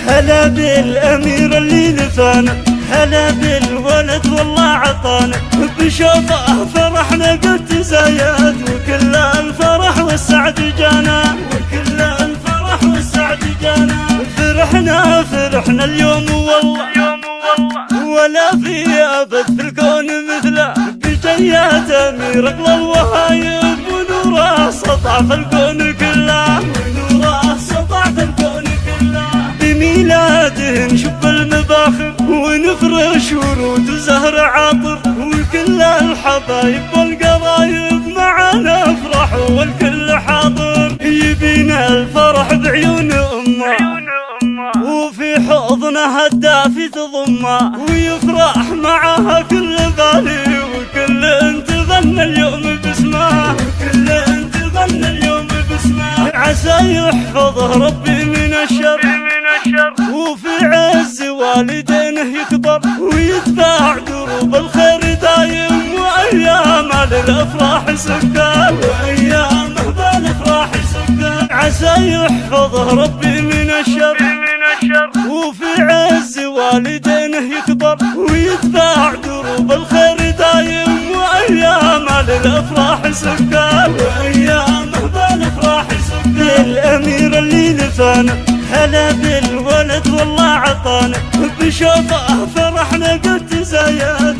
هلا بالأمير اللي لفانا، هلا بالولد والله عطانا، بشوفه فرحنا قد تزايد، وكل الفرح والسعد جانا، وكل الفرح والسعد جانا. فرحنا اليوم والله، ولا في أبد في الكون مثله، بجيات أمير أغلى الوهايب، ونوره سطع في الكون كله، ونوره سطع في الكون كله. بميلاده نشب المباخر، ونفرش ورود وزهر عطر، وكل الحبايب والقرايب معانا افرح، والكل حاضر. يبينا الفرح بعيون أمه، وفي حضنها الدافي تضمه، ويفرح معها كل بالي، وكل تغنى اليوم باسمه، وكل تغنى اليوم باسمه. عسى يحفظه ربي من الشر، وفي عز والدينه يكبر، ويتباع دروب الخير دايم، وأيامه للأفراح سكر، وأيامه بالأفراح سكر. عسى يحفظه ربي من الشر، وفي عز والدينه يكبر، ويتباع دروب الخير دايم، وأيامه للأفراح سكر، وأيامه بالأفراح سكر. الأمير اللي لفانا، هلا بالولد والله عطانا، بشوفه فرحنا قد تزايد.